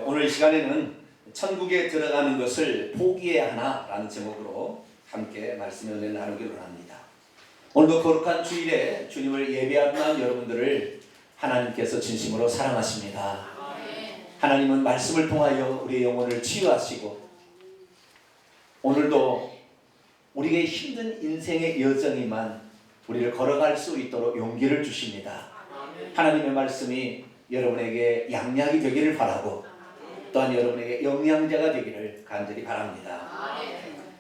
오늘 시간에는 천국에 들어가는 것을 포기해야 하나라는 제목으로 함께 말씀을 나누기로 합니다. 오늘도 거룩한 주일에 주님을 예배하는 여러분들을 하나님께서 진심으로 사랑하십니다. 하나님은 말씀을 통하여 우리의 영혼을 치유하시고 오늘도 우리의 힘든 인생의 여정이만 우리를 걸어갈 수 있도록 용기를 주십니다. 하나님의 말씀이 여러분에게 양약이 되기를 바라고 또한 여러분에게 영양제가 되기를 간절히 바랍니다.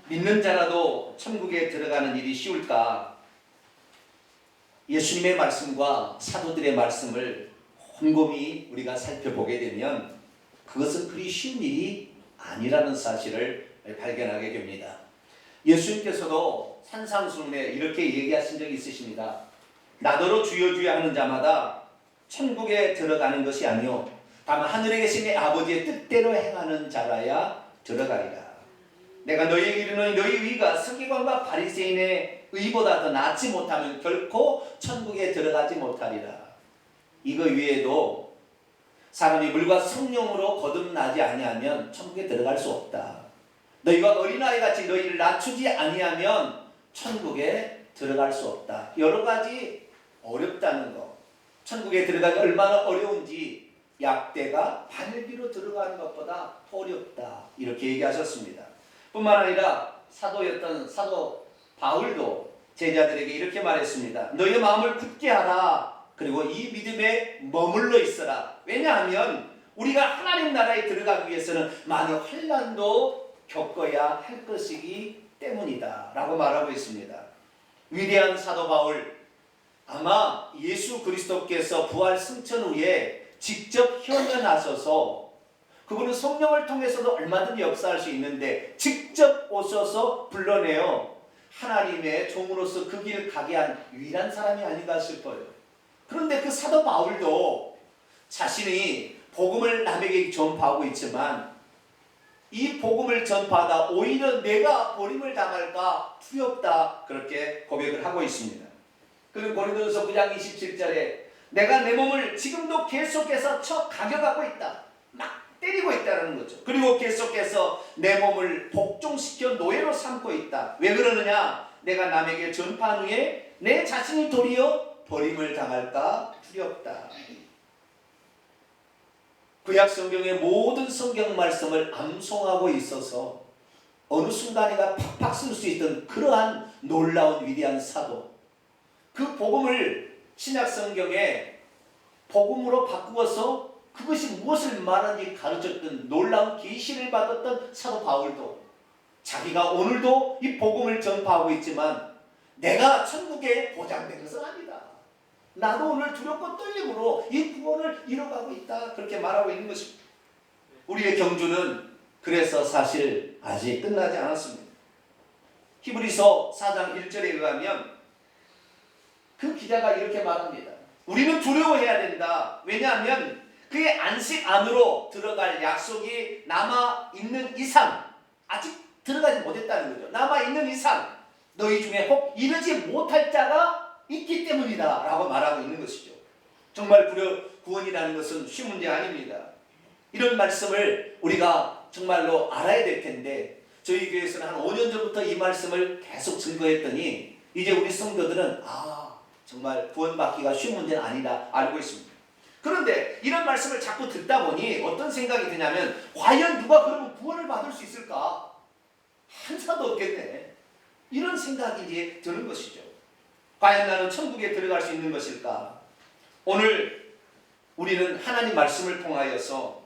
믿는 자라도 천국에 들어가는 일이 쉬울까? 예수님의 말씀과 사도들의 말씀을 곰곰이 우리가 살펴보게 되면 그것은 그리 쉬운 일이 아니라는 사실을 발견하게 됩니다. 예수님께서도 산상수훈에 이렇게 얘기하신 적이 있으십니다. 나더러 주여 주여 하는 자마다 천국에 들어가는 것이 아니요 다만 하늘에 계신 내 아버지의 뜻대로 행하는 자라야 들어가리라. 내가 너희에게 이르노니 너희 의가 서기관과 바리새인의 의보다 더 낫지 못하면 결코 천국에 들어가지 못하리라. 이거 외에도 사람이 물과 성령으로 거듭나지 아니하면 천국에 들어갈 수 없다. 너희가 어린아이같이 너희를 낮추지 아니하면 천국에 들어갈 수 없다. 여러 가지 어렵다는 거, 천국에 들어가기 얼마나 어려운지 약대가 바늘기로 들어가는 것보다 어렵다 이렇게 얘기하셨습니다. 뿐만 아니라 사도였던 사도 바울도 제자들에게 이렇게 말했습니다. 너희의 마음을 굳게 하라. 그리고 이 믿음에 머물러 있어라. 왜냐하면 우리가 하나님 나라에 들어가기 위해서는 많은 환난도 겪어야 할 것이기 때문이다 라고 말하고 있습니다. 위대한 사도 바울, 아마 예수 그리스도께서 부활 승천 후에 직접 현현하셔서 그분은 성령을 통해서도 얼마든지 역사할 수 있는데 직접 오셔서 불러내어 하나님의 종으로서 그 길을 가게 한 유일한 사람이 아닌가 싶어요. 그런데 그 사도 바울도 자신이 복음을 남에게 전파하고 있지만 이 복음을 전파하다 오히려 내가 버림을 당할까 두렵다 그렇게 고백을 하고 있습니다. 그리고 고린도전서 9장 27절에 내가 내 몸을 지금도 계속해서 쳐 가격하고 있다. 막 때리고 있다는 거죠. 그리고 계속해서 내 몸을 복종시켜 노예로 삼고 있다. 왜 그러느냐? 내가 남에게 전파한 후에 내 자신이 도리어 버림을 당할까 두렵다. 구약 성경의 모든 성경 말씀을 암송하고 있어서 어느 순간에가 팍팍 쓸 수 있던 그러한 놀라운 위대한 사도, 그 복음을 신약 성경에 복음으로 바꾸어서 그것이 무엇을 말하는지 가르쳤던 놀라운 계시를 받았던 사도 바울도 자기가 오늘도 이 복음을 전파하고 있지만 내가 천국에 보장된 것은 아니다. 나도 오늘 두렵고 떨림으로 이 구원을 이뤄가고 있다. 그렇게 말하고 있는 것입니다. 우리의 경주는 그래서 사실 아직 끝나지 않았습니다. 히브리서 4장 1절에 의하면 그 기자가 이렇게 말합니다. 우리는 두려워해야 된다. 왜냐하면 그의 안식 안으로 들어갈 약속이 남아있는 이상, 아직 들어가지 못했다는 거죠. 남아있는 이상 너희 중에 혹 이르지 못할 자가 있기 때문이다 라고 말하고 있는 것이죠. 정말 구원이라는 것은 쉬운 문제 아닙니다. 이런 말씀을 우리가 정말로 알아야 될 텐데 저희 교회에서는 한 5년 전부터 이 말씀을 계속 증거했더니 이제 우리 성도들은 정말 구원받기가 쉬운 문제는 아니다 알고 있습니다. 그런데 이런 말씀을 자꾸 듣다 보니 어떤 생각이 드냐면 과연 누가 그러면 구원을 받을 수 있을까? 한사도 없겠네. 이런 생각이 이제 드는 것이죠. 과연 나는 천국에 들어갈 수 있는 것일까? 오늘 우리는 하나님 말씀을 통하여서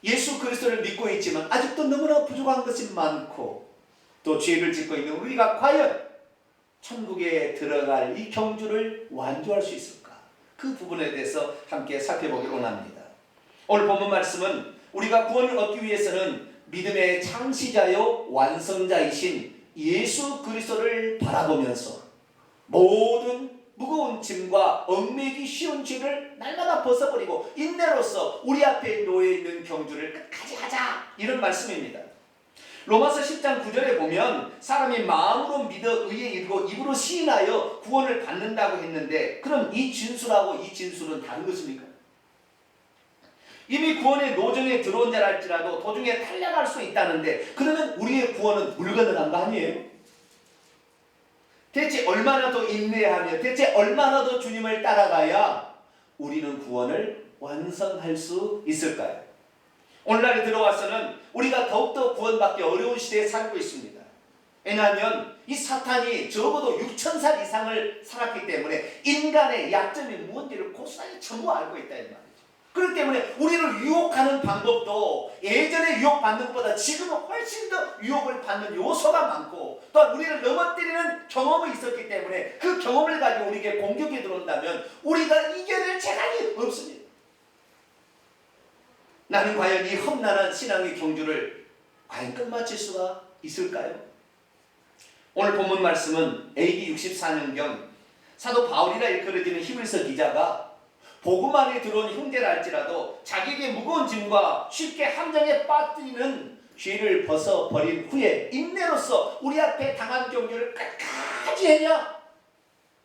예수 그리스도를 믿고 있지만 아직도 너무나 부족한 것이 많고 또 죄를 짓고 있는 우리가 과연 천국에 들어갈 이 경주를 완주할 수 있을까? 그 부분에 대해서 함께 살펴보기로 원합니다. 오늘 본문 말씀은 우리가 구원을 얻기 위해서는 믿음의 창시자요 완성자이신 예수 그리스도를 바라보면서 모든 무거운 짐과 얽매기 쉬운 죄를 날마다 벗어버리고 인내로서 우리 앞에 놓여있는 경주를 끝까지 하자 이런 말씀입니다. 로마서 10장 9절에 보면 사람이 마음으로 믿어 의에 이르고 입으로 시인하여 구원을 받는다고 했는데 그럼 이 진술하고 이 진술은 다른 것입니까? 이미 구원의 노정에 들어온 자랄지라도 도중에 탈락할 수 있다는데, 그러면 우리의 구원은 물 건너간 거 아니에요? 대체 얼마나 더 인내하며 대체 얼마나 더 주님을 따라가야 우리는 구원을 완성할 수 있을까요? 오늘날에 들어와서는 우리가 더욱더 구원받기 어려운 시대에 살고 있습니다. 왜냐하면 이 사탄이 적어도 6,000살 이상을 살았기 때문에 인간의 약점이 무언지를 고스란히 전부 알고 있다 이 말이죠. 그렇기 때문에 우리를 유혹하는 방법도 예전에 유혹받는 것보다 지금은 훨씬 더 유혹을 받는 요소가 많고, 또한 우리를 넘어뜨리는 경험이 있었기 때문에 그 경험을 가지고 우리에게 공격이 들어온다면 우리가 이겨낼 재간이 없습니다. 나는 과연 이 험난한 신앙의 경주를 과연 끝마칠 수가 있을까요? 오늘 본문 말씀은 AD 64년경 사도 바울이라 일컬어지는 히브리서 기자가 복음 안에 들어온 형제라 할지라도 자기에게 무거운 짐과 쉽게 함정에 빠뜨리는 죄를 벗어버린 후에 인내로서 우리 앞에 당한 경주를 끝까지 해냐?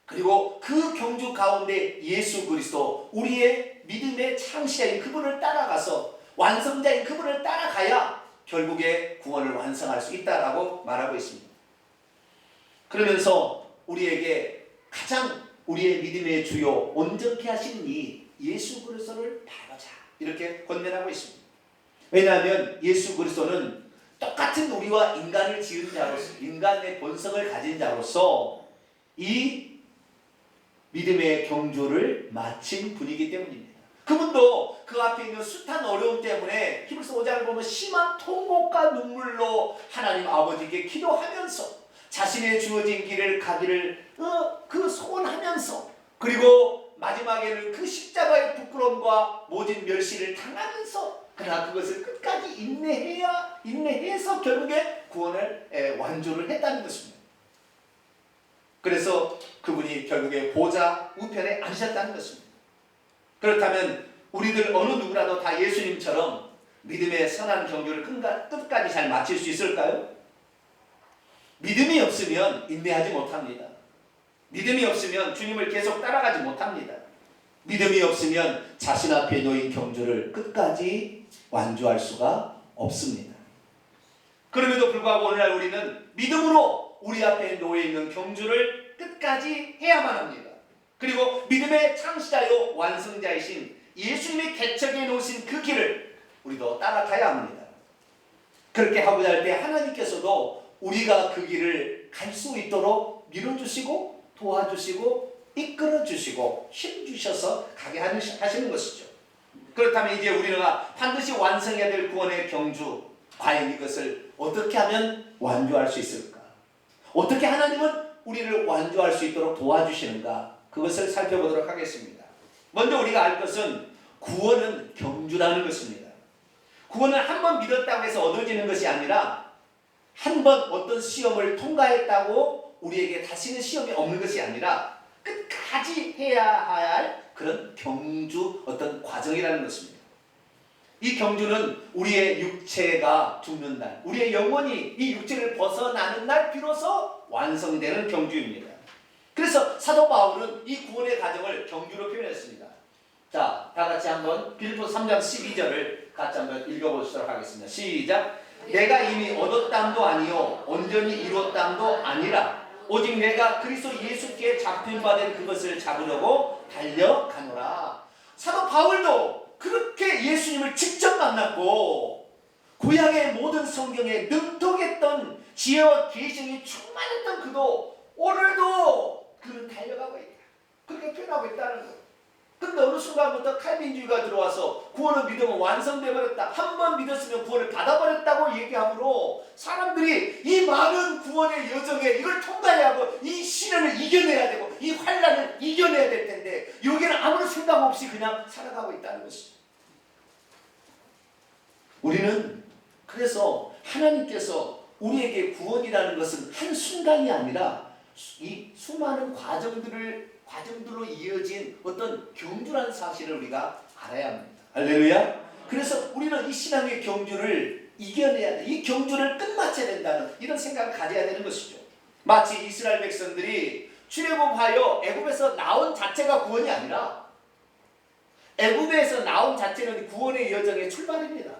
그리고 그 경주 가운데 예수 그리스도, 우리의 믿음의 창시자인 그분을 따라가서 완성자인 그분을 따라가야 결국에 구원을 완성할 수 있다라고 말하고 있습니다. 그러면서 우리에게 가장 우리의 믿음의 주요 온전케 하시는 이 예수 그리스도를 바라보자 이렇게 권면하고 있습니다. 왜냐하면 예수 그리스도는 똑같은 우리와 인간을 지은 자로서, 인간의 본성을 가진 자로서 이 믿음의 경주를 마친 분이기 때문입니다. 그분도 그 앞에 있는 숱한 어려움 때문에 히브리서 5장을 보면 심한 통곡과 눈물로 하나님 아버지께 기도하면서 자신의 주어진 길을 가기를 그 소원하면서, 그리고 마지막에는 그 십자가의 부끄러움과 모진 멸시를 당하면서, 그러나 그것을 끝까지 인내해서 결국에 구원을 완주를 했다는 것입니다. 그래서 그분이 결국에 보좌 우편에 앉으셨다는 것입니다. 그렇다면 우리들 어느 누구라도 다 예수님처럼 믿음의 선한 경주를 끝까지 잘 마칠 수 있을까요? 믿음이 없으면 인내하지 못합니다. 믿음이 없으면 주님을 계속 따라가지 못합니다. 믿음이 없으면 자신 앞에 놓인 경주를 끝까지 완주할 수가 없습니다. 그럼에도 불구하고 오늘날 우리는 믿음으로 우리 앞에 놓여있는 경주를 끝까지 해야만 합니다. 그리고 믿음의 창시자요 완성자이신 예수님이 개척해 놓으신 그 길을 우리도 따라가야 합니다. 그렇게 하고자 할 때 하나님께서도 우리가 그 길을 갈 수 있도록 밀어주시고 도와주시고 이끌어주시고 힘주셔서 가게 하시는 것이죠. 그렇다면 이제 우리가 반드시 완성해야 될 구원의 경주, 과연 이것을 어떻게 하면 완주할 수 있을까? 어떻게 하나님은 우리를 완주할 수 있도록 도와주시는가? 그것을 살펴보도록 하겠습니다. 먼저 우리가 알 것은 구원은 경주라는 것입니다. 구원은 한 번 믿었다고 해서 얻어지는 것이 아니라 한 번 어떤 시험을 통과했다고 우리에게 다시는 시험이 없는 것이 아니라 끝까지 해야 할 그런 경주 어떤 과정이라는 것입니다. 이 경주는 우리의 육체가 죽는 날, 우리의 영혼이 이 육체를 벗어나는 날 비로소 완성되는 경주입니다. 그래서 사도 바울은 이 구원의 과정을 경주로 표현했습니다. 자, 다 같이 한번 빌립보서 3장 12절을 같이 한번 읽어보시도록 하겠습니다. 시작. 내가 이미 얻었담도 아니요 온전히 이뤘담도 아니라 오직 내가 그리스도 예수께 잡힌 바 된 그것을 잡으려고 달려가노라. 사도 바울도 그렇게 예수님을 직접 만났고 구약의 모든 성경에 능통했던 지혜와 계시이 충만했던 그도 오늘도 그는 달려가고 있다. 그렇게 표현하고 있다는 거예요. 근데 어느 순간부터 칼빈주의가 들어와서 구원을 믿으면 완성되어버렸다, 한 번 믿었으면 구원을 받아버렸다고 얘기하므로 사람들이 이 많은 구원의 여정에 이걸 통과해야 하고 이 시련을 이겨내야 되고 이 환난을 이겨내야 될 텐데 여기는 아무런 생각 없이 그냥 살아가고 있다는 것이죠. 우리는 그래서 하나님께서 우리에게 구원이라는 것은 한순간이 아니라 이 수많은 과정들로 이어진 어떤 경주라는 사실을 우리가 알아야 합니다. 할렐루야. 그래서 우리는 이 신앙의 경주를 이겨내야 돼. 이 경주를 끝마쳐야 된다는 이런 생각을 가져야 되는 것이죠. 마치 이스라엘 백성들이 출애굽하여 애굽에서 나온 자체가 구원이 아니라 애굽에서 나온 자체는 구원의 여정의 출발입니다.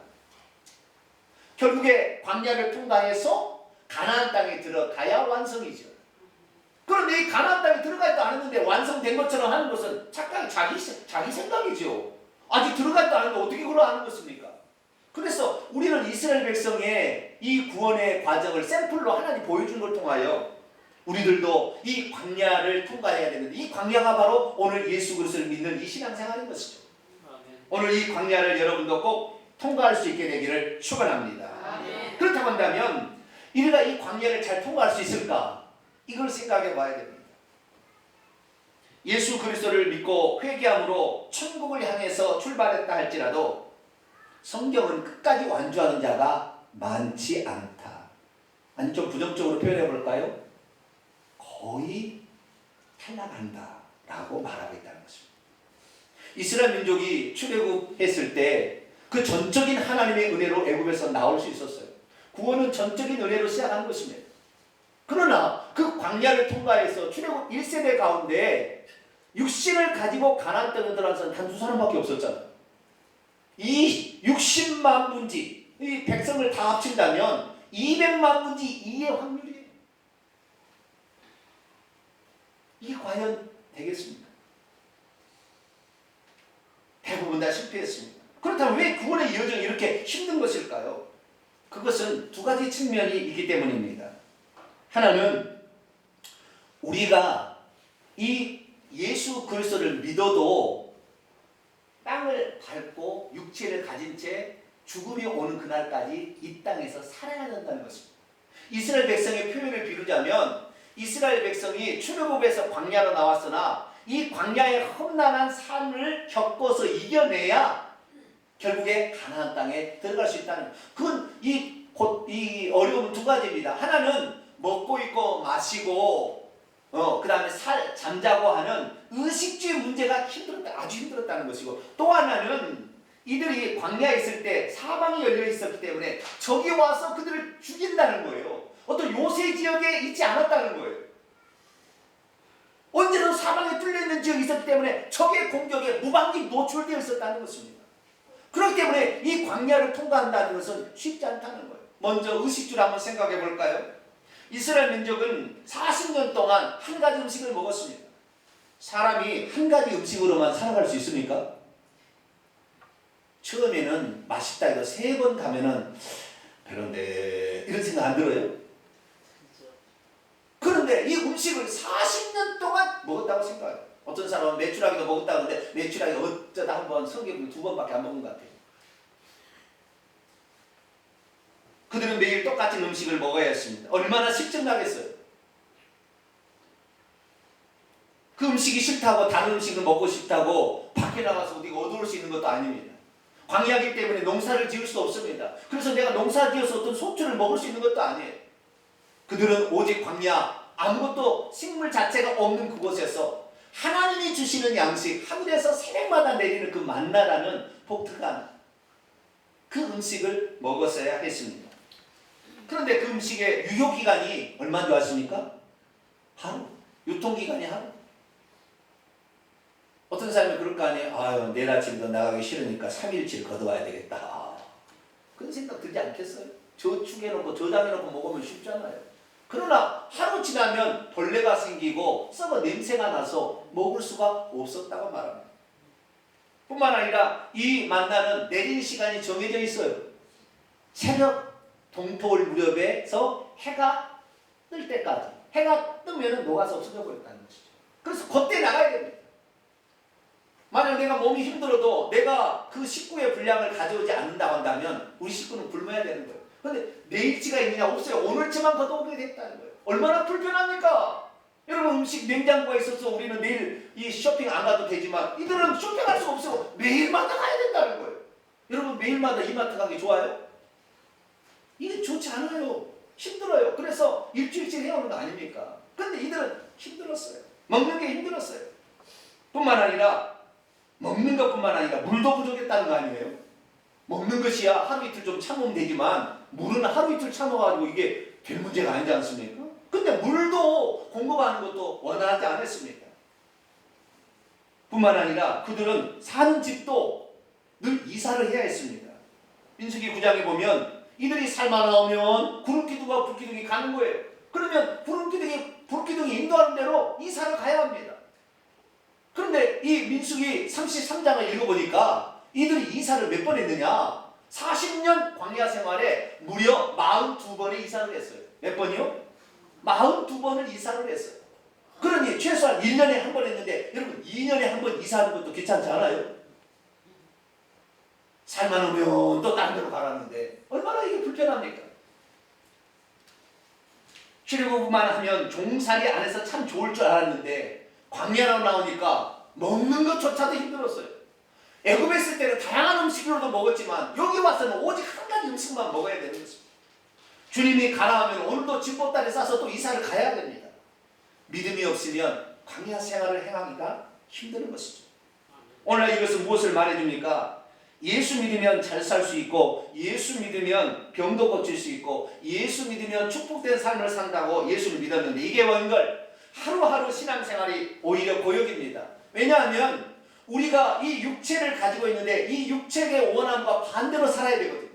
결국에 광야를 통과해서 가나안 땅에 들어가야 완성이죠. 그런데 이 가나안 땅에 들어가지도 않았는데 완성된 것처럼 하는 것은 착각이 자기 생각이죠. 아직 들어가지도 않았는데 어떻게 그러 하는 것입니까? 그래서 우리는 이스라엘 백성의 이 구원의 과정을 샘플로 하나님 보여준 걸 통하여 우리들도 이 광야를 통과해야 되는데, 이 광야가 바로 오늘 예수 그리스도를 믿는 이 신앙생활인 것이죠. 오늘 이 광야를 여러분도 꼭 통과할 수 있게 되기를 축원합니다. 그렇다고 한다면 우리가 이 광야를 잘 통과할 수 있을까? 이걸 생각해 봐야 됩니다. 예수 그리스도를 믿고 회개함으로 천국을 향해서 출발했다 할지라도 성경은 끝까지 완주하는 자가 많지 않다. 아니 좀 부정적으로 표현해 볼까요? 거의 탈락한다 라고 말하고 있다는 것입니다. 이스라엘 민족이 출애굽했을 때 그 전적인 하나님의 은혜로 애굽에서 나올 수 있었어요. 구원은 전적인 은혜로 시작한 것입니다. 그러나 그 광야를 통과해서 출애굽 1세대 가운데 육신을 가지고 가나안 땅에 들어간 사람은 단 2사람밖에 없었잖아요. 이 60만 분지 이 백성을 다 합친다면 200만 분지 2의 확률이에요. 이게 과연 되겠습니까? 대부분 다 실패했습니다. 그렇다면 왜 구원의 여정이 이렇게 힘든 것일까요? 그것은 두 가지 측면이 있기 때문입니다. 하나는 우리가 이 예수 그리스도를 믿어도 땅을 밟고 육체를 가진 채 죽음이 오는 그날까지 이 땅에서 살아야 된다는 것입니다. 이스라엘 백성의 표현을 비유자면 이스라엘 백성이 출애굽에서 광야로 나왔으나 이 광야의 험난한 삶을 겪어서 이겨내야 결국에 가나안 땅에 들어갈 수 있다는 거예요. 그건 이 어려움은 두 가지입니다. 하나는 먹고 있고 마시고 그 다음에 잠자고 하는 의식주의 문제가 아주 힘들었다는 것이고, 또 하나는 이들이 광야에 있을 때 사방이 열려 있었기 때문에 적이 와서 그들을 죽인다는 거예요. 어떤 요새 지역에 있지 않았다는 거예요. 언제든 사방에 뚫려있는 지역이 있었기 때문에 적의 공격에 무방비 노출되어 있었다는 것입니다. 그렇기 때문에 이 광야를 통과한다는 것은 쉽지 않다는 거예요. 먼저 의식주를 한번 생각해 볼까요? 이스라엘 민족은 40년 동안 한 가지 음식을 먹었습니다. 사람이 한 가지 음식으로만 살아갈 수 있습니까? 처음에는 맛있다 해도 3번 가면은 별론데 이런 생각 안 들어요? 그런데 이 음식을 40년 동안 먹었다고 생각해요. 어떤 사람은 메추라기도 먹었다고 하는데 메추라기 어쩌다 한번 성경에 2번밖에 안 먹은 것 같아요. 그들은 매일 똑같은 음식을 먹어야 했습니다. 얼마나 실증나겠어요. 그 음식이 싫다고 다른 음식을 먹고 싶다고 밖에 나가서 어디 얻어올 수 있는 것도 아닙니다. 광야이기 때문에 농사를 지을 수 없습니다. 그래서 내가 농사 지어서 어떤 소출을 먹을 수 있는 것도 아니에요. 그들은 오직 광야, 아무것도 식물 자체가 없는 그곳에서 하나님이 주시는 양식, 하늘에서 새벽마다 내리는 그 만나라는 독특한 그 음식을 먹었어야 했습니다. 그런데 그 음식의 유효기간이 얼마인 줄 아십니까? 하루. 유통기간이 하루. 어떤 사람이 그럴 거 아니에요. 아유, 내일 아침도 나가기 싫으니까 3일치를 걷어와야 되겠다. 그런 생각 들지 않겠어요? 저축해놓고 저장해놓고 먹으면 쉽잖아요. 그러나 하루 지나면 벌레가 생기고 썩어 냄새가 나서 먹을 수가 없었다고 말합니다. 뿐만 아니라 이 만나는 내리는 시간이 정해져 있어요. 새벽 동토일 무렵에서 해가 뜰 때까지. 해가 뜨면 녹아서 없어져 버렸다는 것이죠. 그래서 그때 나가야 됩니다. 만약 내가 몸이 힘들어도 내가 그 식구의 분량을 가져오지 않는다고 한다면 우리 식구는 굶어야 되는 거예요. 그런데 내일치가 있느냐? 없어요. 오늘치만 걷어오게 됐다는 거예요. 얼마나 불편합니까? 여러분, 음식 냉장고에 있어서 우리는 내일 이 쇼핑 안 가도 되지만 이들은 쇼핑할 수 없어요. 매일마다 가야 된다는 거예요. 여러분, 매일마다 이마트 가기 좋아요? 이게 좋지 않아요. 힘들어요. 그래서 일주일씩 해오는 거 아닙니까? 그런데 이들은 힘들었어요. 먹는 게 힘들었어요. 뿐만 아니라 먹는 것뿐만 아니라 물도 부족했다는 거 아니에요? 먹는 것이야 하루 이틀 좀 참으면 되지만 물은 하루 이틀 참아가지고 이게 될 문제가 아니지 않습니까? 근데 물도 공급하는 것도 원활하지 않았습니다. 뿐만 아니라 그들은 사는 집도 늘 이사를 해야 했습니다. 민수기 9장에 보면 이들이 살만 나오면 구름기둥과 불기둥이 가는 거예요. 그러면 불기둥이 인도하는 대로 이사를 가야 합니다. 그런데 이 민수기 33장을 읽어보니까 이들이 이사를 몇 번 했느냐? 40년 광야 생활에 무려 42번의 이사를 했어요. 몇 번이요? 42번을 이사를 했어요. 그러니 최소한 1년에 한 번 했는데 여러분 2년에 한 번 이사하는 것도 귀찮지 않아요? 살만 오면 또 다른 데로 가라는데 얼마나 이게 불편합니까? 출애굽만 하면 종살이 안에서 참 좋을 줄 알았는데 광야로 나오니까 먹는 것조차도 힘들었어요. 애굽에 있을 때는 다양한 음식으로도 먹었지만 여기 와서는 오직 한 가지 음식만 먹어야 되는 것입니다. 주님이 가라 하면 오늘도 집보따리 싸서 또 이사를 가야 됩니다. 믿음이 없으면 광야 생활을 행하기가 힘든 것이죠. 오늘 이것은 무엇을 말해줍니까? 예수 믿으면 잘 살 수 있고 예수 믿으면 병도 고칠 수 있고 예수 믿으면 축복된 삶을 산다고 예수를 믿었는데 이게 뭔걸 하루하루 신앙생활이 오히려 고역입니다. 왜냐하면 우리가 이 육체를 가지고 있는데 이 육체의 원함과 반대로 살아야 되거든요.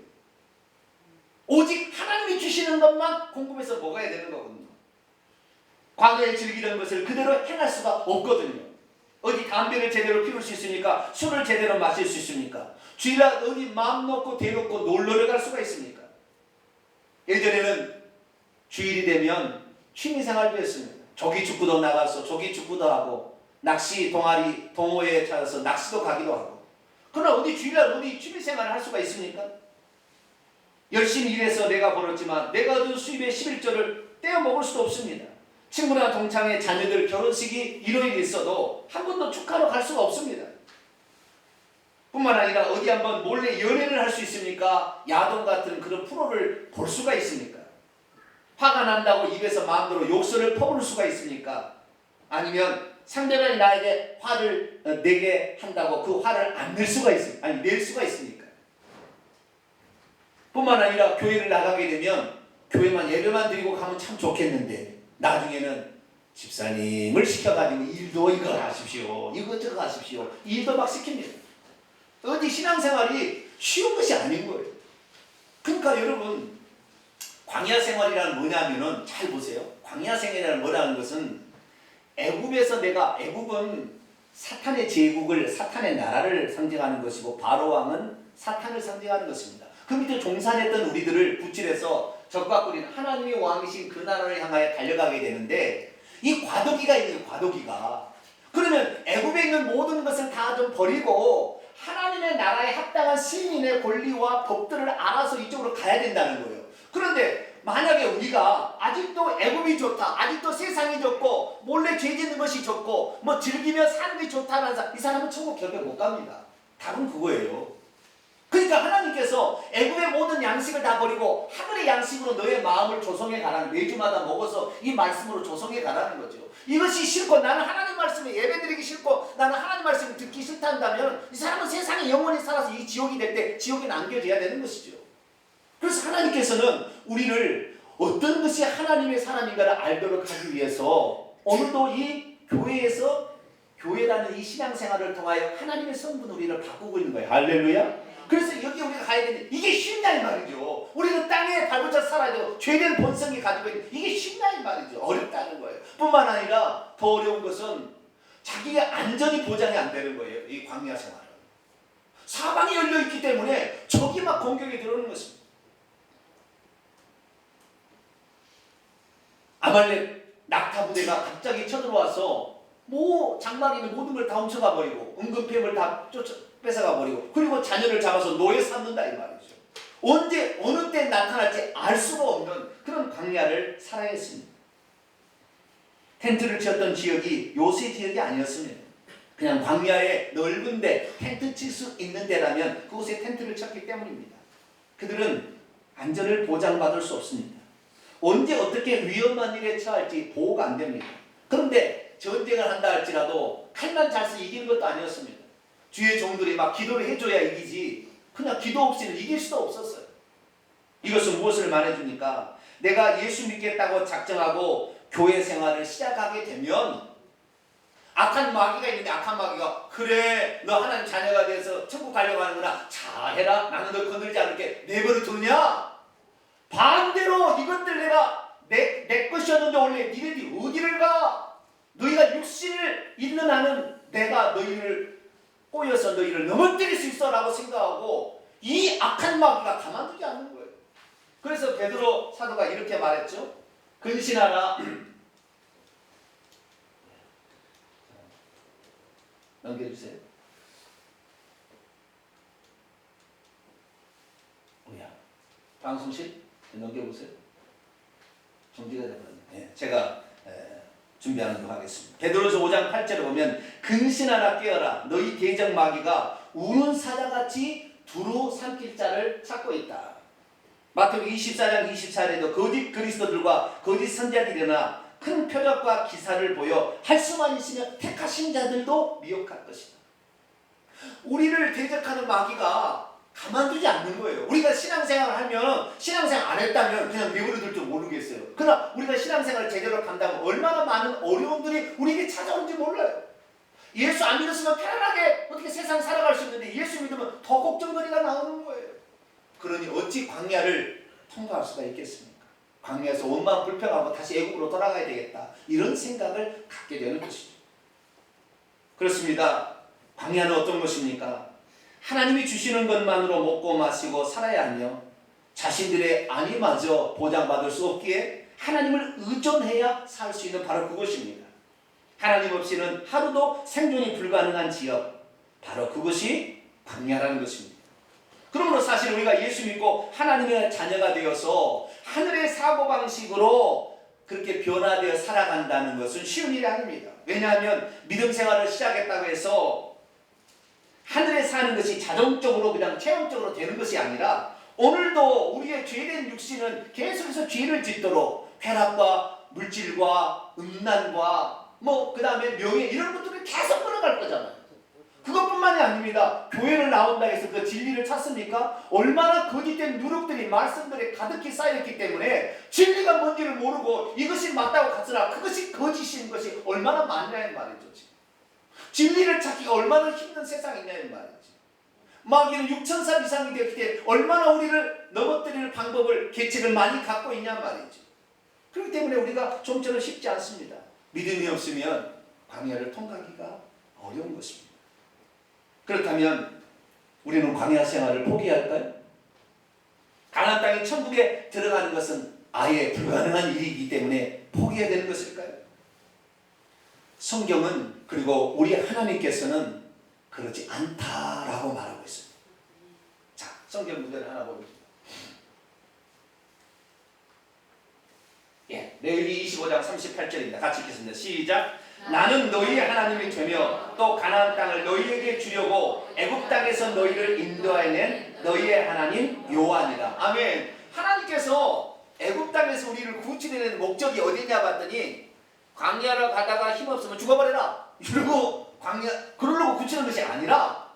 오직 하나님이 주시는 것만 궁금해서 먹어야 되는 거거든요. 과거에 즐기던 것을 그대로 행할 수가 없거든요. 어디 담배를 제대로 피울 수 있습니까? 술을 제대로 마실 수 있습니까? 주일날 어디 마음 놓고 대놓고 놀러를 갈 수가 있습니까? 예전에는 주일이 되면 취미생활도 했습니다. 조기 축구도 나가서 조기 축구도 하고 낚시 동아리 동호회에 찾아서 낚시도 가기도 하고. 그러나 어디 주일날 어디 취미생활을 할 수가 있습니까? 열심히 일해서 내가 벌었지만 내가 얻은 수입의 11조를 떼어 먹을 수도 없습니다. 친구나 동창의 자녀들 결혼식이 일요일에 있어도 한 번도 축하로 갈 수가 없습니다. 뿐만 아니라 어디 한번 몰래 연애를 할 수 있습니까? 야동 같은 그런 프로를 볼 수가 있습니까? 화가 난다고 입에서 마음대로 욕설을 퍼부을 수가 있습니까? 아니면 상대방이 나에게 화를 내게 한다고 그 화를 안 낼 수가 있습니까? 아니 낼 수가 있습니까? 뿐만 아니라 교회를 나가게 되면 교회만 예배만 드리고 가면 참 좋겠는데 나중에는 집사님을 시켜가지고 일도 이거 하십시오. 이거 저거 하십시오. 일도 막 시킵니다. 어디 신앙생활이 쉬운 것이 아닌 거예요. 그러니까 여러분 광야 생활이란 뭐냐면은 잘 보세요. 광야 생활이란 뭐라는 것은 애굽에서 애굽은 사탄의 제국을 사탄의 나라를 상징하는 것이고 바로 왕은 사탄을 상징하는 것입니다. 그 밑에 종살했던 우리들을 구출해서 적과 꿀인 하나님의 왕이신 그 나라를 향하여 달려가게 되는데 이 과도기가 있는 과도기가 그러면 애굽에 있는 모든 것을 다 좀 버리고 하나님의 나라에 합당한 시민의 권리와 법들을 알아서 이쪽으로 가야 된다는 거예요. 그런데 만약에 우리가 아직도 애굽이 좋다, 아직도 세상이 좋고 몰래 죄 짓는 것이 좋고 뭐 즐기며 사는 게 좋다는 사람, 이 사람은 천국 결국 못 갑니다. 답은 그거예요. 그러니까 하나님께서 애굽의 모든 양식을 다 버리고 하늘의 양식으로 너의 마음을 조성해 가라는, 매주마다 먹어서 이 말씀으로 조성해 가라는 거죠. 이것이 싫고 나는 하나님 말씀에 예배드리기 싫고 나는 하나님 말씀을 듣기 싫다면 이 사람은 세상에 영원히 살아서 이 지옥이 될 때 지옥에 남겨져야 되는 것이죠. 그래서 하나님께서는 우리를 어떤 것이 하나님의 사람인가를 알도록 하기 위해서 오늘도 이 교회라는 이 신앙생활을 통하여 하나님의 성분 우리를 바꾸고 있는 거예요. 할렐루야. 그래서 여기 우리가 가야 되는데 이게 쉽냐 이 말이죠. 우리는 땅에 발붙여 살아야 되고 죄된 본성이 가지고 있는 이게 쉽냐 이 말이죠. 어렵다는 거예요. 뿐만 아니라 더 어려운 것은 자기의 안전이 보장이 안 되는 거예요. 이 광야 생활은. 사방이 열려있기 때문에 적이 막 공격이 들어오는 것입니다. 아말렉 낙타 부대가 갑자기 쳐들어와서 장막에 모든 걸 다 훔쳐가 버리고 은근폐물 다 뺏어가 버리고 그리고 자녀를 잡아서 노예 삼는다 이 말이죠. 언제 어느 때 나타날지 알 수가 없는 그런 광야를 살아야 했습니다. 텐트를 치었던 지역이 요새 지역이 아니었습니다. 그냥 광야에 넓은데 텐트 칠 수 있는 데라면 그곳에 텐트를 쳤기 때문입니다. 그들은 안전을 보장받을 수 없습니다. 언제 어떻게 위험한 일에 처할지 보호가 안 됩니다. 그런데 전쟁을 한다 할지라도 칼만 잘 써 이기는 것도 아니었습니다. 주의 종들이 막 기도를 해줘야 이기지 그냥 기도 없이는 이길 수도 없었어요. 이것은 무엇을 말해줍니까? 내가 예수 믿겠다고 작정하고 교회 생활을 시작하게 되면 악한 마귀가 있는데 악한 마귀가 그래 너 하나님 자녀가 돼서 천국 가려고 하는구나 잘해라 나는 너 건들지 않을게 내버려 두느냐? 반대로 이것들 내가 내 것이었는데 원래 니네들이 어디를 가? 너희가 육신을 있는 한은 내가 너희를 꼬여서 너희를 넘어뜨릴 수 있어 라고 생각하고 이 악한 마귀가 가만두지 않는 거예요. 그래서 베드로 사도가 이렇게 말했죠. 근신하라. 넘겨주세요. 방송실 넘겨보세요. 정지가 되거든요. 네, 제가 준비하는 거 하겠습니다. 베드로서 5장 8절에 보면 근신하라 깨어라 너희 대적 마귀가 우는 사자같이 두루 삼킬 자를 찾고 있다. 마태복음 24장 24절에도 거짓 그리스도들과 거짓 선자들이 일어나 큰 표적과 기사를 보여 할 수만 있으면 택하신 자들도 미혹할 것이다. 우리를 대적하는 마귀가 가만두지 않는 거예요. 우리가 신앙생활을 하면 신앙생활 안 했다면 그냥 내버려둘 줄 모르겠어요. 그러나 우리가 신앙생활을 제대로 간다면 얼마나 많은 어려움들이 우리에게 찾아온지 몰라요. 예수 안 믿었으면 편안하게 어떻게 세상 살아갈 수 있는데 예수 믿으면 더 걱정거리가 나오는 거예요. 그러니 어찌 광야를 통과할 수가 있겠습니까? 광야에서 온 마음 불평하고 다시 애국으로 돌아가야 되겠다. 이런 생각을 갖게 되는 것이죠. 그렇습니다. 광야는 어떤 것입니까? 하나님이 주시는 것만으로 먹고 마시고 살아야 하며 자신들의 안위마저 보장받을 수 없기에 하나님을 의존해야 살 수 있는 바로 그것입니다. 하나님 없이는 하루도 생존이 불가능한 지역, 바로 그것이 광야라는 것입니다. 그러므로 사실 우리가 예수 믿고 하나님의 자녀가 되어서 하늘의 사고방식으로 그렇게 변화되어 살아간다는 것은 쉬운 일이 아닙니다. 왜냐하면 믿음 생활을 시작했다고 해서 하늘에 사는 것이 자동적으로 그냥 체험적으로 되는 것이 아니라 오늘도 우리의 죄된 육신은 계속해서 죄를 짓도록 쾌락과 물질과 음란과 그 다음에 명예 이런 것들을 계속 끌어갈 거잖아요. 그것뿐만이 아닙니다. 교회를 나온다 해서 그 진리를 찾습니까? 얼마나 거짓된 누룩들이 말씀들에 가득히 쌓여있기 때문에 진리가 뭔지를 모르고 이것이 맞다고 갔으나 그것이 거짓인 것이 얼마나 많냐는 말이죠. 지금. 진리를 찾기가 얼마나 힘든 세상이냐는 말이지. 마귀는 6,000살 이상이 되었기 때문에 얼마나 우리를 넘어뜨리는 방법을 계책을 많이 갖고 있냐 말이지. 그렇기 때문에 우리가 좀처럼 쉽지 않습니다. 믿음이 없으면 광야를 통과하기가 어려운 것입니다. 그렇다면 우리는 광야 생활을 포기할까요? 가나안 땅이 천국에 들어가는 것은 아예 불가능한 일이기 때문에 포기해야 되는 것일까요? 성경은 그리고 우리 하나님께서는 그렇지 않다라고 말하고 있습니다. 자, 성경 구절을 하나 보겠습니다. 레위기 25장 38절입니다. 같이 읽겠습니다. 시작. 나는 너희의 하나님이 되며 또 가나안 땅을 너희에게 주려고 애굽 땅에서 너희를 인도하여낸 너희의 하나님 여호와니라. 아멘. 하나님께서 애굽 땅에서 우리를 구출해낸 목적이 어디냐 봤더니 광야를 가다가 힘없으면 죽어버려라 이러고 그러려고 구출한 것이 아니라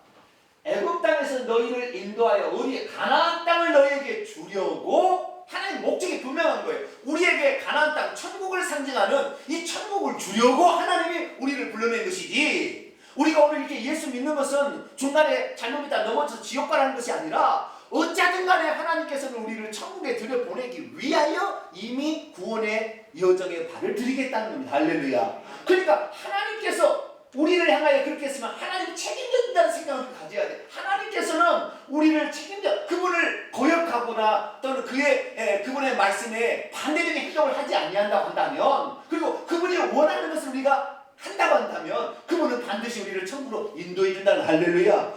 애굽 땅에서 너희를 인도하여 어디에 가나안 땅을 너희에게 주려고 하나님 목적이 분명한 거예요. 우리에게 가나안 땅 천국을 상징하는 이 천국을 주려고 하나님이 우리를 불러낸 것이지, 우리가 오늘 이렇게 예수 믿는 것은 중간에 잘못 믿다 넘어져서 지옥 가라는 것이 아니라 어쨌든 간에 하나님께서는 우리를 천국에 들여보내기 위하여 이미 구원의 여정에 발을 들이겠다는 겁니다. 할렐루야. 그러니까 하나님께서 우리를 향하여 그렇게 했으면 하나님 책임진다는 생각을 가져야 돼. 하나님께서는 우리를 책임져, 그분을 거역하거나 또는 그분의 말씀에 반대적인 행동을 하지 아니한다고 한다면, 그리고 그분이 원하는 것을 우리가 한다고 한다면 그분은 반드시 우리를 천국으로 인도해 준다는, 할렐루야.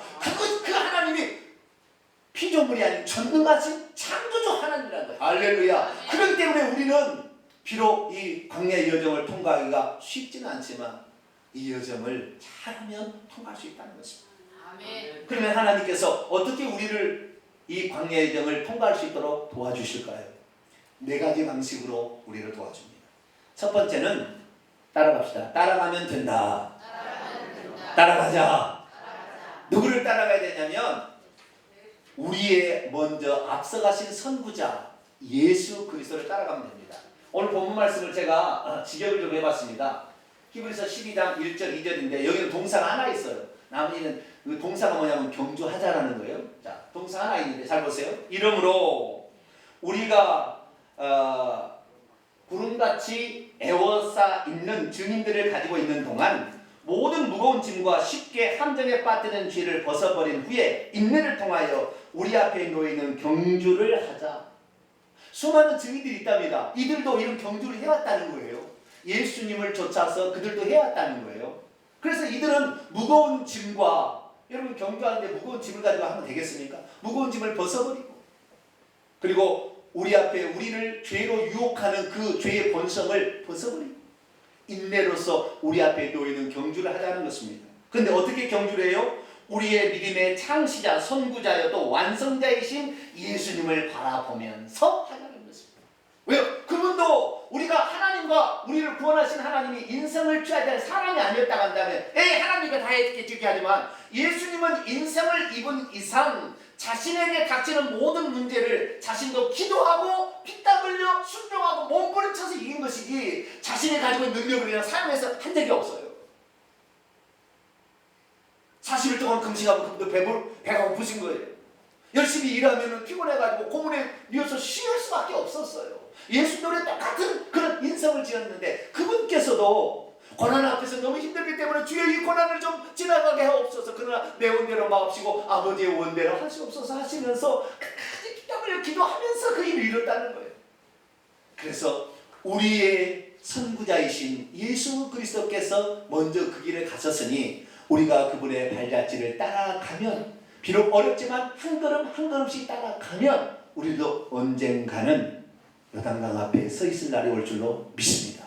그 하나님이 피조물이 아닌 전능하신 창조주 하나님이라는 거예요. 할렐루야. 그렇기 때문에 우리는 비록 이 광야의 여정을 통과하기가 쉽지는 않지만 이 여정을 잘하면 통과할 수 있다는 것입니다. 아멘. 그러면 하나님께서 어떻게 우리를 이 광야의 여정을 통과할 수 있도록 도와주실까요? 네 가지 방식으로 우리를 도와줍니다. 첫 번째는 따라갑시다. 따라가면 된다. 따라가자. 누구를 따라가야 되냐면 우리의 먼저 앞서가신 선구자 예수 그리스도를 따라가면 됩니다. 오늘 본문 말씀을 제가 직역을 좀 해봤습니다. 히브리서 12장 1절 2절인데 여기는 동사가 하나 있어요. 나머지는 그 동사가 뭐냐면 경주하자라는 거예요. 자, 동사 하나 있는데 잘 보세요. 이러므로 우리가 구름같이 애워싸 있는 증인들을 가지고 있는 동안 모든 무거운 짐과 쉽게 함정에 빠뜨는 죄를 벗어버린 후에 인내를 통하여 우리 앞에 놓이는 경주를 하자. 수많은 증인들이 있답니다. 이들도 이런 경주를 해왔다는 거예요. 예수님을 쫓아서 그들도 해왔다는 거예요. 그래서 이들은 무거운 짐과, 여러분 경주하는데 무거운 짐을 가지고 하면 되겠습니까? 무거운 짐을 벗어버리고, 그리고 우리 앞에 우리를 죄로 유혹하는 그 죄의 본성을 벗어버리고 인내로서 우리 앞에 놓이는 경주를 하자는 것입니다. 그런데 어떻게 경주를 해요? 우리의 믿음의 창시자, 선구자여 또 완성자이신 예수님을 바라보면서 하자는 것입니다. 왜요? 그분도 우리가 하나님과 우리를 구원하신 하나님이 인생을 취하지 않은 사람이 아니었다고 한다면 에이 하나님이 다 해주겠지 하지만 예수님은 인생을 입은 이상 자신에게 닥치는 모든 문제를 자신도 기도하고 피땀 흘려 순종하고 몸부림쳐서 이긴 것이지 자신이 가지고 있는 능력을 그냥 사용해서 한 적이 없어요. 40일 동안 금식하고 그분도 배가 고프신 거예요. 열심히 일하면 피곤해가지고 고문에 누워서 쉴 수밖에 없었어요. 예수님과 똑같은 그런 인성을 지었는데 그분께서도 고난 앞에서 너무 힘들기 때문에 주여 이 고난을 좀 지나가게 하옵소서. 그러나 내 원대로 마옵시고 아버지의 원대로 할 수 없어서 하시면서 끝까지 피땀 흘려 기도하면서 그 일을 이뤘다는 거예요. 그래서 우리의 선구자이신 예수 그리스도께서 먼저 그 길을 가셨으니 우리가 그분의 발자취를 따라가면 비록 어렵지만 한 걸음 한 걸음씩 따라가면 우리도 언젠가는 요단강 앞에 서 있을 날이 올 줄로 믿습니다.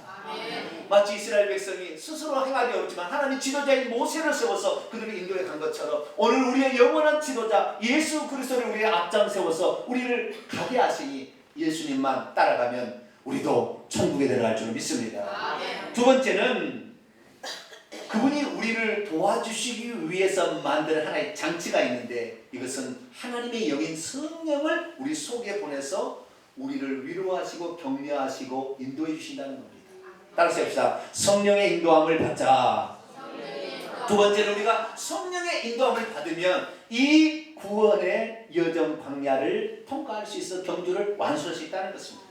마치 이스라엘 백성이 스스로 행하기 어렵지만 하나님 지도자인 모세를 세워서 그들을 인도해 간 것처럼 오늘 우리의 영원한 지도자 예수 그리스도를 우리의 앞장 세워서 우리를 가게 하시니 예수님만 따라가면 우리도 천국에 들어갈 줄 믿습니다. 두 번째는 그분이 우리를 도와주시기 위해서 만든 하나의 장치가 있는데 이것은 하나님의 영인 성령을 우리 속에 보내서 우리를 위로하시고 격려하시고 인도해 주신다는 겁니다. 따라서 합시다. 성령의 인도함을 받자. 두 번째는 우리가 성령의 인도함을 받으면 이 구원의 여정 광야를 통과할 수 있어 경주를 완수할 수 있다는 것입니다.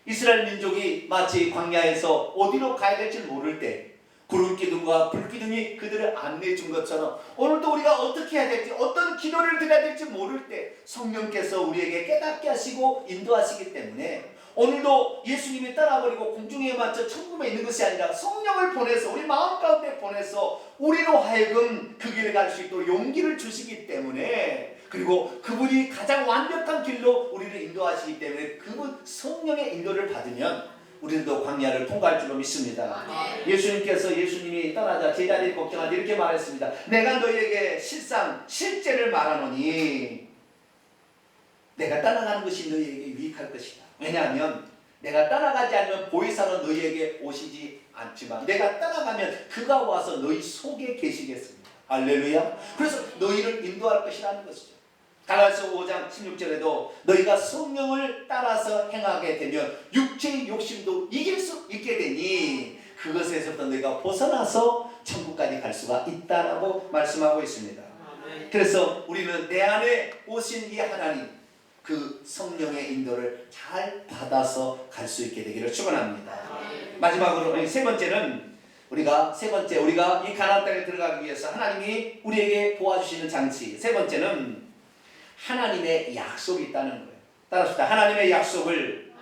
이스라엘 민족이 마치 광야에서 어디로 가야 될지 모를 때 구름기둥과 불기둥이 그들을 안내해 준 것처럼 오늘도 우리가 어떻게 해야 될지 어떤 기도를 드려야 될지 모를 때 성령께서 우리에게 깨닫게 하시고 인도하시기 때문에 오늘도 예수님이 따라버리고 공중에 맞춰 천국에 있는 것이 아니라 성령을 보내서 우리 마음 가운데 보내서 우리로 하여금 그 길을 갈 수 있도록 용기를 주시기 때문에 그리고 그분이 가장 완벽한 길로 우리를 인도하시기 때문에 그분 성령의 인도를 받으면 우리도 광야를 통과할 줄로 믿습니다. 예수님께서 예수님이 떠나자 제자들이 걱정하자 이렇게 말했습니다. 내가 너희에게 실제를 말하노니 내가 떠나가는 것이 너희에게 유익할 것이다. 왜냐하면 내가 떠나가지 않으면 보혜사는 너희에게 오시지 않지만 내가 떠나가면 그가 와서 너희 속에 계시겠습니다. 할렐루야. 그래서 너희를 인도할 것이라는 것이죠. 갈라디아서 5장 16절에도 너희가 성령을 따라서 행하게 되면 육체의 욕심도 이길 수 있게 되니 그것에서부터 너희가 벗어나서 천국까지 갈 수가 있다라고 말씀하고 있습니다. 그래서 우리는 내 안에 오신 이 하나님 그 성령의 인도를 잘 받아서 갈 수 있게 되기를 축원합니다. 마지막으로 세 번째는 우리가 이 가나안 땅에 들어가기 위해서 하나님이 우리에게 도와주시는 장치. 세 번째는 하나님의 약속이 있다는 거예요. 따라합시다. 하나님의 약속을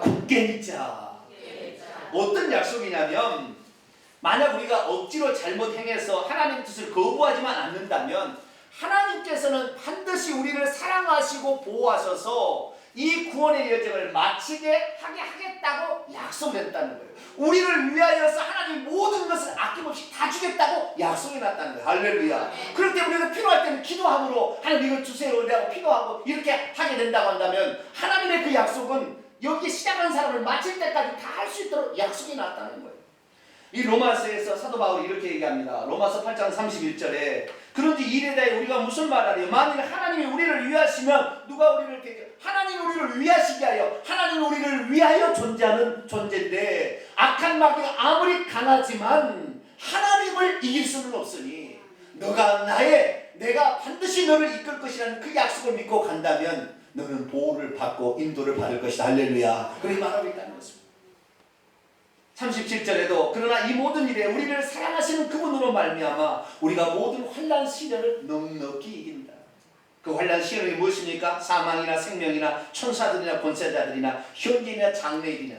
굳게 믿자. 어떤 약속이냐면 만약 우리가 억지로 잘못 행해서 하나님 뜻을 거부하지만 않는다면 하나님께서는 반드시 우리를 사랑하시고 보호하셔서 이 구원의 여정을 마치게 하겠다고 약속했다는 거예요. 우리를 위하여서 하나님 모든 것을 아낌없이 다 주겠다고 약속해 놨다는 거예요. 할렐루야. 그럴 때 우리가 필요할 때는 기도함으로 하나님 이걸 주세요 라고 기도하고 이렇게 하게 된다고 한다면 하나님의 그 약속은 여기 시작한 사람을 마칠 때까지 다 할 수 있도록 약속이 놨다는 거예요. 이 로마서에서 사도 바울이 이렇게 얘기합니다. 로마서 8장 31절에 그런지 이에 대해 우리가 무슨 말하리요? 만일 하나님이 우리를 위하시면 누가 우리를 하나님이 우리를 위하시게 하여 하나님이 우리를 위하여 존재하는 존재인데 악한 마귀가 아무리 강하지만 하나님을 이길 수는 없으니 내가 반드시 너를 이끌 것이라는 그 약속을 믿고 간다면 너는 보호를 받고 인도를 받을 것이다. 할렐루야. 그렇게 말하고 있다는 것입니다. 37절에도 그러나 이 모든 일에 우리를 사랑하시는 그분으로 말미암아 우리가 모든 환난 시련을 넉넉히 이긴다. 그 환난 시련이 무엇입니까? 사망이나 생명이나 천사들이나 권세자들이나 현재이나 장래일이나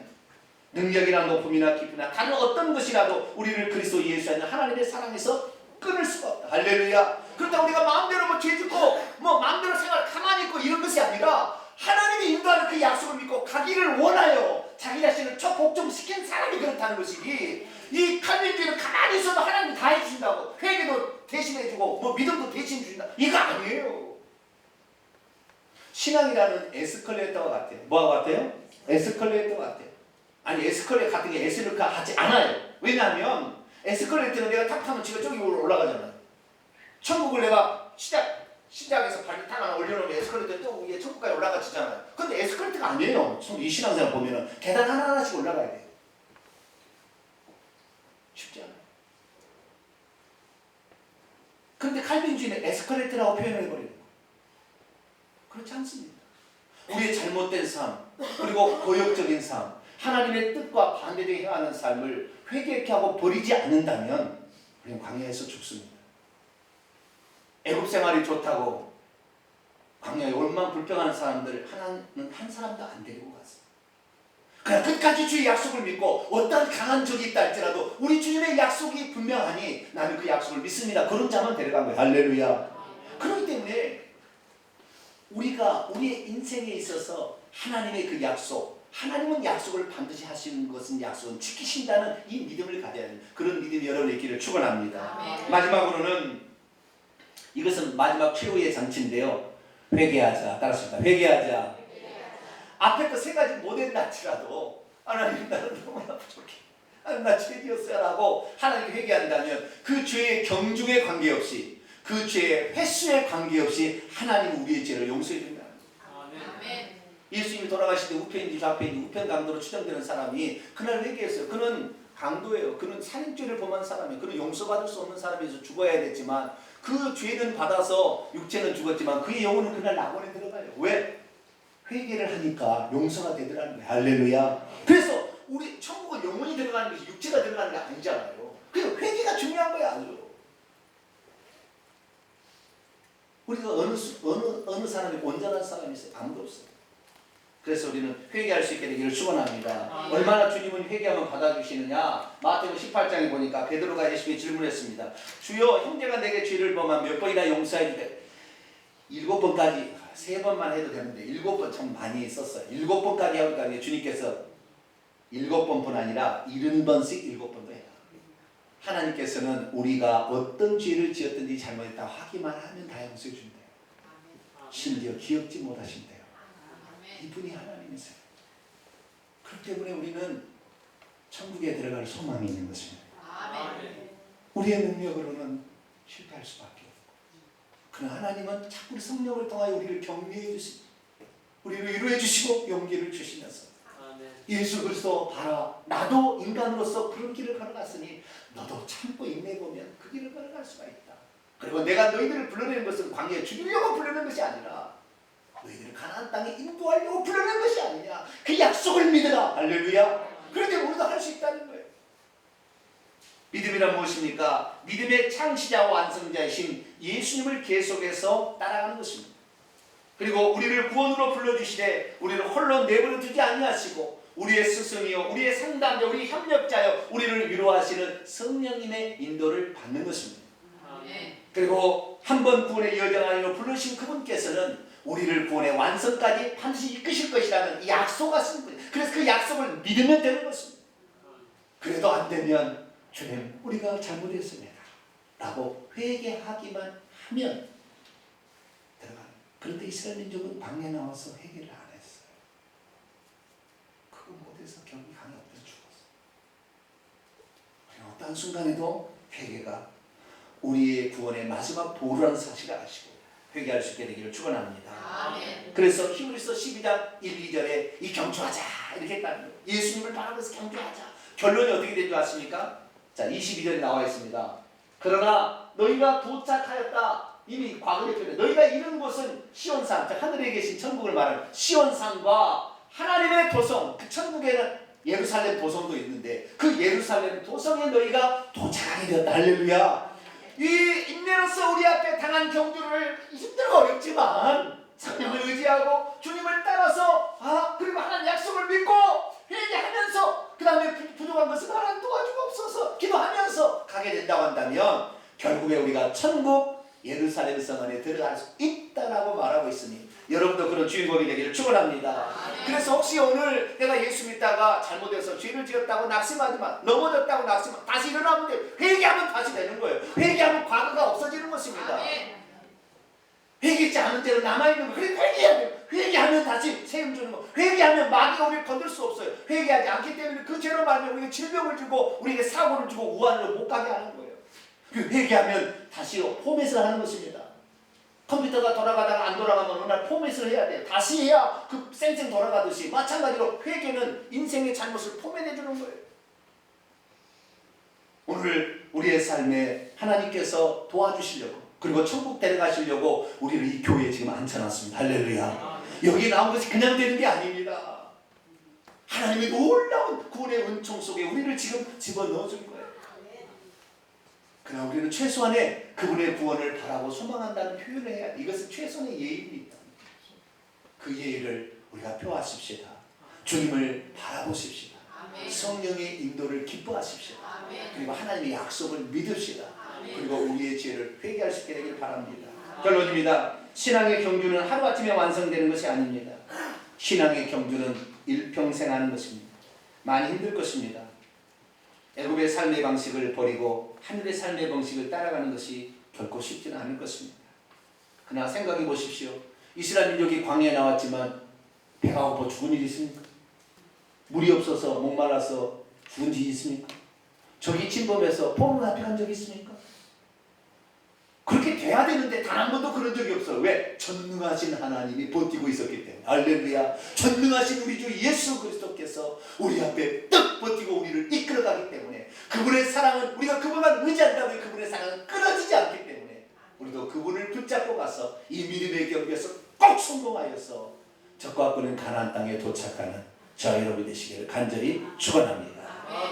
능력이나 높음이나 깊이나 다른 어떤 것이라도 우리를 그리스도 예수 안에 하나님의 사랑에서 끊을 수가 없다. 할렐루야. 그렇다 우리가 마음대로 죄짓고 마음대로 생활 가만히 있고 이런 것이 아니라 하나님이 인도하는 그 약속을 믿고 가기를 원하여 자기 자신을 복종시킨 사람이 그렇다는 것이지, 이 칼빈주의는 가만히 있어도 하나님이 다 해주신다고, 회개도 대신해주고 믿음도 대신해준다, 이거 아니에요. 신앙이라는 에스컬레이터와 같아요. 뭐와 같아요? 에스컬레이터와 같아요. 아니 에스컬레이터 같은 게 에스컬레이터 하지 않아요. 왜냐하면 에스컬레이터는 내가 탁 타면 지가 저기 올라가잖아요. 천국을 내가 시작에서 발을 탁 하나 올려놓으면 에스컬레이터 또 위에 천국까지 올라가지잖아요. 근데 에스컬레이터가 아니에요. 이 신앙생활 보면은 계단 하나하나씩 올라가야 돼요. 쉽지 않아요. 그런데 칼빈주의는 에스컬레이터라고 표현을 해버리는 거예요. 그렇지 않습니다. 우리의 잘못된 삶, 그리고 고역적인 삶, 하나님의 뜻과 반대되게 행하는 삶을 회개케 하고 버리지 않는다면 우리는 광야에서 죽습니다. 애국 생활이 좋다고 광야에 얼마나 불평하는 사람들 하나는 한 사람도 안 데리고 갔어요. 그냥 끝까지 주의 약속을 믿고 어떤 강한 적이 있다 할지라도 우리 주님의 약속이 분명하니 나는 그 약속을 믿습니다. 그런 자만 데려간 거예요. 할렐루야. 그렇기 때문에 우리가 우리의 인생에 있어서 하나님의 그 약속, 하나님은 약속을 반드시 하시는 것은 약속은 지키신다는 이 믿음을 가져야 하는 그런 믿음이 여러분의 있기를 축원합니다. 마지막으로는 이것은 마지막 최후의 장치인데요. 회개하자. 따라합시다. 회개하자. 앞에 그 세 가지 못했다 할지라도 하나님 나는 너무나 부족해. 하나님 나 죄지었어요 라고 하나님 회개한다면 그 죄의 경중에 관계없이 그 죄의 횟수에 관계없이 하나님 우리의 죄를 용서해 준다는 거예요. 예수님이 돌아가실 때 우편인지 좌편인지 우편 강도로 추정되는 사람이 그날 회개했어요. 그는 강도예요. 그는 살인죄를 범한 사람이에요. 그는 용서받을 수 없는 사람에서 죽어야 됐지만 그 죄는 받아서 육체는 죽었지만 그의 영혼은 그날 낙원에 들어가요. 왜? 회개를 하니까 용서가 되더라는 거예요. 할렐루야. 그래서 우리 천국은 영혼이 들어가는 것이 육체가 들어가는 게 아니잖아요. 그래서 회개가 중요한 거야. 아주. 우리가 어느 사람이 온전한 사람이 있어요? 아무도 없어요. 그래서 우리는 회개할 수 있게 되기를 축원합니다. 얼마나 주님은 회개하면 받아주시느냐. 마태복음 18장에 보니까 베드로가 예수님께 질문했습니다. 주여 형제가 내게 죄를 범하면 몇 번이나 용서해 주되 7번까지 3번만 해도 되는데 7번 참 많이 썼어요. 7번까지 하니까 주님께서 7번뿐 아니라 70번씩 7번도 해라. 하나님께서는 우리가 어떤 죄를 지었든지 잘못했다 하기만 하면 다 용서해 준대요. 심지어 기억지 못하신대요. 이분이 하나님이세요. 그렇기 때문에 우리는 천국에 들어갈 소망이 있는 것입니다. 우리의 능력으로는 실패할 수밖에 없고, 그러나 하나님은 자꾸 성령을 통하여 우리를 격려해 주시고 우리를 위로해 주시고 용기를 주시면서 예수 그리스도 봐라, 나도 인간으로서 그런 길을 걸어갔으니 너도 참고 인내해보면 그 길을 걸어갈 수가 있다. 그리고 내가 너희들을 불러내는 것은 광야에 죽이려고 불러낸 것이 아니라 너희들을 가나안 땅에 인도하려고 불러낸 것이 아니냐. 그 약속을 믿으라. 할렐루야. 그런데 우리도 할 수 있다는 거예요. 믿음이란 무엇입니까? 믿음의 창시자와 완성자이신 예수님을 계속해서 따라가는 것입니다. 그리고 우리를 구원으로 불러주시되 우리를 홀로 내버려 두지 아니하시고 우리의 스승이요 우리의 상담자 우리의 협력자요 우리를 위로하시는 성령님의 인도를 받는 것입니다. 그리고 한 번 구원의 여정하여 부르신 그분께서는 우리를 구원의 완성까지 반드시 이끄실 것이라는 이 약속을 쓴 거예요. 그래서 그 약속을 믿으면 되는 것입니다. 그래도 안 되면 주님 우리가 잘못했습니다 라고 회개하기만 하면 들어가는. 그런데 이스라엘 민족은 광야에 나와서 회개를 안 했어요. 그거 못해서 결국 강에 엎드려 죽었어요. 어떤 순간에도 회개가 우리의 구원의 마지막 도루라는 사실을 아시고 회개할 수 있게 되기를 축원합니다. 그래서 히브리서 12장 1, 2절에 이 경주하자 이렇게 했다는 거예요. 예수님을 바라보면서 경주하자. 결론이 어떻게 된 줄 아십니까? 자, 22절에 나와 있습니다. 그러나 너희가 도착하였다. 이미 과거의 표현. 너희가 이른 곳은 시온산, 하늘에 계신 천국을 말하는 시온산과 하나님의 도성, 그 천국에는 예루살렘 도성도 있는데 그 예루살렘 도성에 너희가 도착하게 되었다. 할렐루야. 이 인내로서 우리 앞에 당한 경주를 힘들고 어렵지만 성령을 의지하고 주님을 따라서 그리고 하나님 약속을 믿고 회개하면서 그 다음에 부족한 것은 하나님 도와주옵소서 기도하면서 가게 된다고 한다면 결국에 우리가 천국 예루살렘 성 안에 들어갈 수 있다라고 말하고 있으니 여러분도 그런 주인공이 되기를 축원합니다. 그래서 혹시 오늘 내가 예수 믿다가 잘못해서 죄를 지었다고 낙심하지 마. 넘어졌다고 낙심하지 마. 다시 일어나면 돼. 회개하면 다시 되는 거예요. 회개하면 과거가 없어지는 것입니다. 회개하지 않은 대로 남아있는 거. 그래 회개해야 돼요. 회개하면 다시 세움 주는 거. 회개하면 마귀가 우리를 건들 수 없어요. 회개하지 않기 때문에 그 죄로 말하면 우리에게 질병을 주고 우리에게 사고를 주고 우환으로 못 가게 하는 거예요. 회개하면 다시 포맷을 하는 것입니다. 컴퓨터가 돌아가다가 안 돌아가면 어느 날 포맷을 해야 돼요. 다시 해야 그 쌩쌩 돌아가듯이 마찬가지로 회개는 인생의 잘못을 포맷해 주는 거예요. 오늘 우리의 삶에 하나님께서 도와주시려고 그리고 천국 데려가시려고 우리를 이 교회에 지금 앉혀놨습니다. 할렐루야. 여기 나온 것이 그냥 되는 게 아닙니다. 하나님의 놀라운 구원의 은총 속에 우리를 지금 집어넣어준 거예요. 그러나 우리는 최소한의 그분의 구원을 바라고 소망한다는 표현을 해야 돼. 이것은 최소한의 예의입니다. 그 예의를 우리가 표하십시다. 주님을 바라보십시다. 성령의 인도를 기뻐하십시다. 그리고 하나님의 약속을 믿읍시다. 그리고 우리의 죄를 회개할 수 있게 되길 바랍니다. 결론입니다. 신앙의 경주는 하루아침에 완성되는 것이 아닙니다. 신앙의 경주는 일평생 하는 것입니다. 많이 힘들 것입니다. 애굽의 삶의 방식을 버리고 하늘의 삶의 방식을 따라가는 것이 결코 쉽지는 않을 것입니다. 그러나 생각해 보십시오. 이스라엘 민족이 광야에 나왔지만 배가 고파 죽은 일이 있습니까? 물이 없어서 목말라서 죽은 일이 있습니까? 적이 침범해서 포로로 잡혀간 적이 있습니까? 그렇게 돼야 되는데 단 한 번도 그런 적이 없어요. 왜? 전능하신 하나님이 버티고 있었기 때문에. 할렐루야. 전능하신 우리 주 예수 그리스도께서 우리 앞에 떡 버티고 우리를 이끌어가기 때문에 그분의 사랑은 우리가 그분만 의지한다면 그분의 사랑은 끊어지지 않기 때문에 우리도 그분을 붙잡고 가서 이 믿음의 경주에서 꼭 성공하여서 적과 끄는 가나안 땅에 도착하는 저와 여러분이 되시기를 간절히 축원합니다.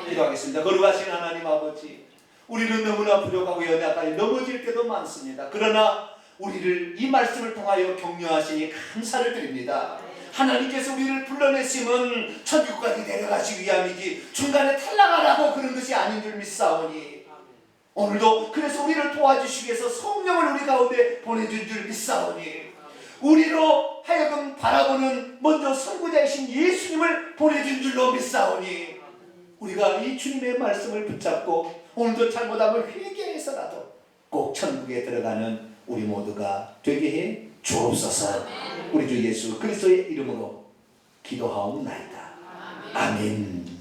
기도하겠습니다. 거룩하신 하나님 아버지, 우리는 너무나 부족하고 연약하여 넘어질 때도 많습니다. 그러나 우리를 이 말씀을 통하여 격려하시니 감사를 드립니다. 하나님께서 우리를 불러내심은 천국까지 데려가시기 위함이지 중간에 탈락하라고 그런 것이 아닌 줄 믿사오니 오늘도 그래서 우리를 도와주시기 위해서 성령을 우리 가운데 보내준 줄 믿사오니 우리로 하여금 바라보는 먼저 선구자이신 예수님을 보내준 줄로 믿사오니 우리가 이 주님의 말씀을 붙잡고 오늘도 잘못하면 회개해서라도 꼭 천국에 들어가는 우리 모두가 되게 해 주옵소서. 우리 주 예수 그리스도의 이름으로 기도하옵나이다. 아멘.